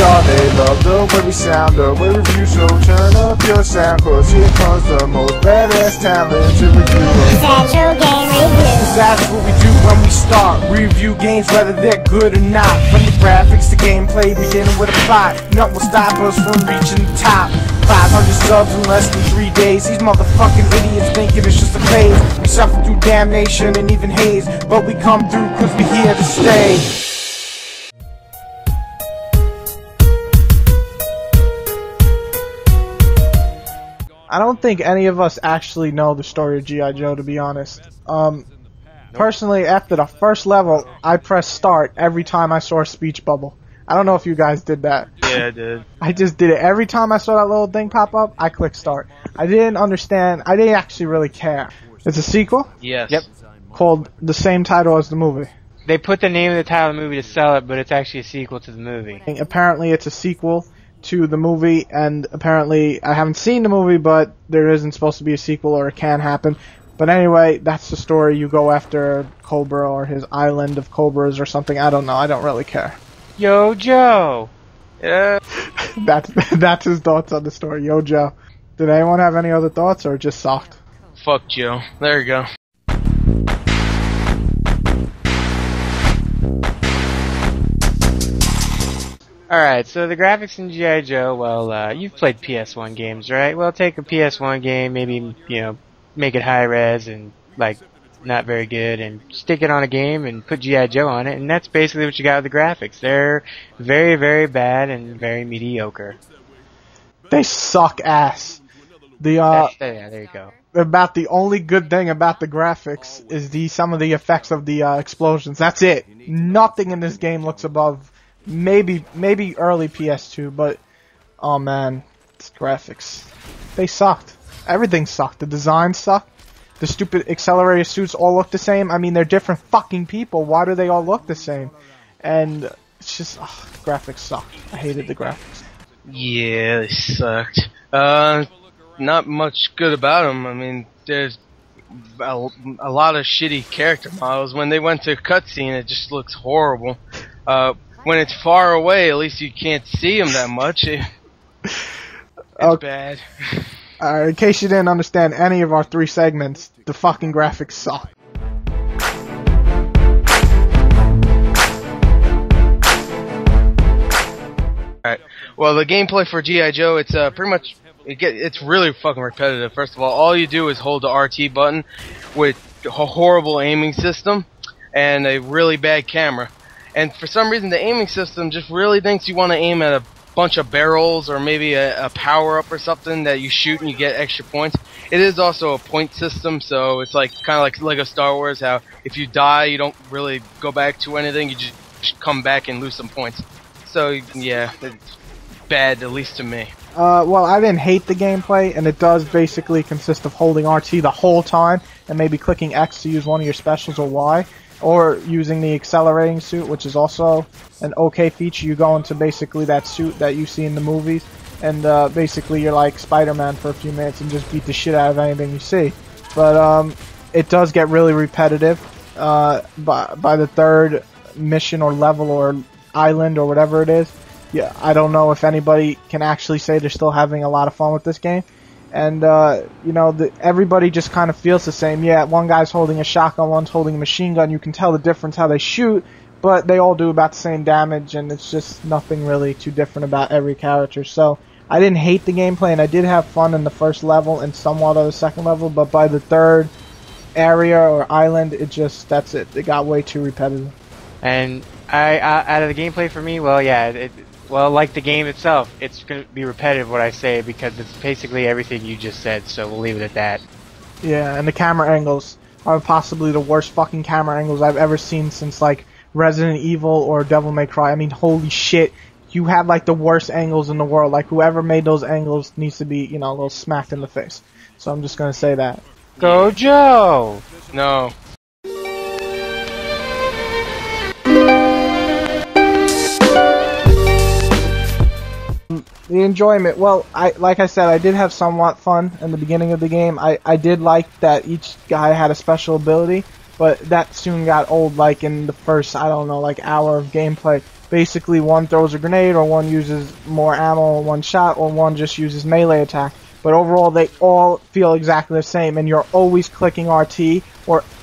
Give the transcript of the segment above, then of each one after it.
all they love the way we sound, the way we review, so turn up your sound, cause here comes the most badass talent to review. Satchel Game Review. Cause that's what we do when we start. We review games whether they're good or not. From the graphics to gameplay, beginning with a plot. Nothing will stop us from reaching the top. 500 subs in less than 3 days. These motherfucking idiots thinking it's just a phase. We suffer through damnation and even haze, but we come through cause we here to stay. I don't think any of us actually know the story of G.I. Joe, to be honest. Personally, after the first level, I pressed start every time I saw a speech bubble. I don't know if you guys did that. Yeah, I did. I just did it. Every time I saw that little thing pop up, I clicked start. I didn't understand. I didn't actually really care. It's a sequel? Yes. Yep. Called the same title as the movie. They put the name of the title of the movie to sell it, but it's actually a sequel to the movie. Apparently it's a sequel to the movie, and apparently I haven't seen the movie, but there isn't supposed to be a sequel, or it can happen. But anyway, that's the story. You go after Cobra or his island of cobras or something. I don't know. I don't really care. Yo, Joe! Yeah. That's his thoughts on the story. Yo, Joe. Did anyone have any other thoughts, or just sucked? Fuck Joe. There you go. Alright, so the graphics in G.I. Joe, well, you've played PS1 games, right? Well, take a PS1 game, maybe, you know, make it high res and, like, not very good, and stick it on a game and put G.I. Joe on it, and that's basically what you got with the graphics. They're very, very bad and very mediocre. They suck ass. Yeah, there you go. About the only good thing about the graphics is some of the effects of the explosions. That's it. Nothing in this game looks above maybe early PS2, but oh man, it's graphics. They sucked. Everything sucked. The design sucked. The stupid accelerator suits all look the same. I mean, they're different fucking people. Why do they all look the same? And it's just, graphics suck. I hated the graphics. Yeah, they sucked. Not much good about them. I mean, there's a lot of shitty character models. When they went to cutscene, it just looks horrible. When it's far away, at least you can't see them that much. It's bad. In case you didn't understand any of our 3 segments, the fucking graphics suck. Alright. Well, the gameplay for G.I. Joe, it's pretty much it's really fucking repetitive. First of all you do is hold the RT button with a horrible aiming system and a really bad camera. And for some reason, the aiming system just really thinks you want to aim at a bunch of barrels or maybe a power-up or something that you shoot and you get extra points. It is also a point system, so it's like kind of like Lego Star Wars, how if you die, you don't really go back to anything, you just come back and lose some points. So, yeah, it's bad, at least to me. Well, I didn't hate the gameplay, and it does basically consist of holding RT the whole time, and maybe clicking X to use one of your specials or Y, or using the accelerating suit, which is also an okay feature. You go into basically that suit that you see in the movies, and basically you're like Spider-Man for a few minutes and just beat the shit out of anything you see. But it does get really repetitive. By the 3rd mission or level or island or whatever it is, yeah, I don't know if anybody can actually say they're still having a lot of fun with this game. And, you know, everybody just kind of feels the same. Yeah, one guy's holding a shotgun, one's holding a machine gun. You can tell the difference how they shoot, but they all do about the same damage, and it's just nothing really too different about every character. So, I didn't hate the gameplay, and I did have fun in the first level and somewhat of the second level, but by the 3rd area or island, that's it. It got way too repetitive. And out of the gameplay for me, well, yeah, well, like the game itself, it's going to be repetitive what I say because it's basically everything you just said, so we'll leave it at that. Yeah, and the camera angles are possibly the worst fucking camera angles I've ever seen since, like, Resident Evil or Devil May Cry. I mean, holy shit, you have, like, the worst angles in the world. Like, whoever made those angles needs to be, you know, a little smacked in the face. So I'm just going to say that. Go Joe! No. The enjoyment, well, like I said, I did have somewhat fun in the beginning of the game. I did like that each guy had a special ability. but that soon got old, like in the first, I don't know, like hour of gameplay. Basically, one throws a grenade, or one uses more ammo in one shot, or one just uses melee attack. But overall, they all feel exactly the same, and you're always clicking RT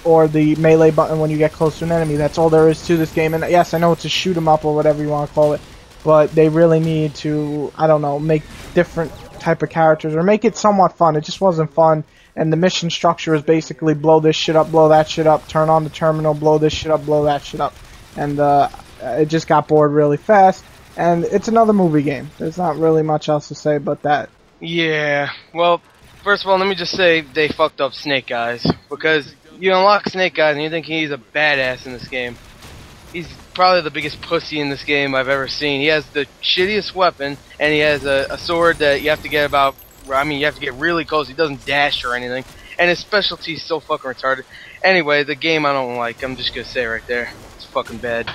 or the melee button when you get close to an enemy. That's all there is to this game. And yes, I know it's a shoot 'em up or whatever you want to call it, but they really need to, I don't know, make different type of characters or make it somewhat fun. It just wasn't fun. And the mission structure is basically blow this shit up, blow that shit up, turn on the terminal, blow this shit up, blow that shit up. And it just got bored really fast. And it's another movie game. There's not really much else to say but that. Yeah, well, first of all, let me just say they fucked up Snake Eyes, because you unlock Snake Eyes and you think he's a badass in this game. He's probably the biggest pussy in this game I've ever seen. He has the shittiest weapon, and he has a sword that you have to get about, I mean, you have to get really close. He doesn't dash or anything, and his specialty is so fucking retarded. Anyway, the game I don't like, I'm just gonna say right there. It's fucking bad.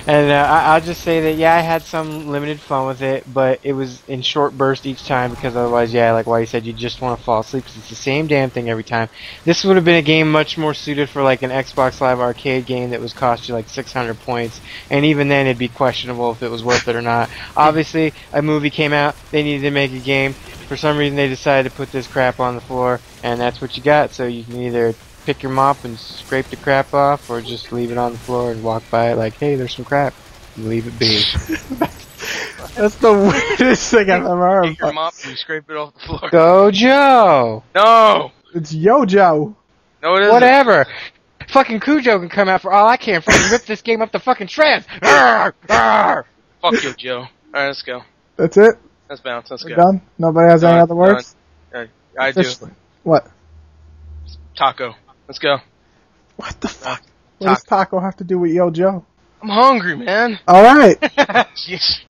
And I'll just say that, yeah, I had some limited fun with it, but it was in short bursts each time, because otherwise, yeah, like Whitey said, you just want to fall asleep because it's the same damn thing every time. This would have been a game much more suited for like an Xbox Live Arcade game that was cost you like 600 points, and even then it'd be questionable if it was worth it or not. Obviously, a movie came out, they needed to make a game. For some reason, they decided to put this crap on the floor, and that's what you got. So you can either pick your mop and scrape the crap off, or just leave it on the floor and walk by it like, hey, there's some crap. And leave it be. That's the weirdest thing I've ever heard. Take your mop and you scrape it off the floor. Go Joe! No! It's Yojo. No, it isn't. Whatever! Fucking Cujo can come out for all I care and fucking rip this game up to fucking shreds! Arr! Arr! Fuck you, Joe. Alright, let's go. That's it? Let's bounce. Let's We're go. done? Nobody has any other words? I do. Officially. What? Taco. Let's go. What the fuck? What does taco have to do with Yojo? I'm hungry, man. Alright. Yes.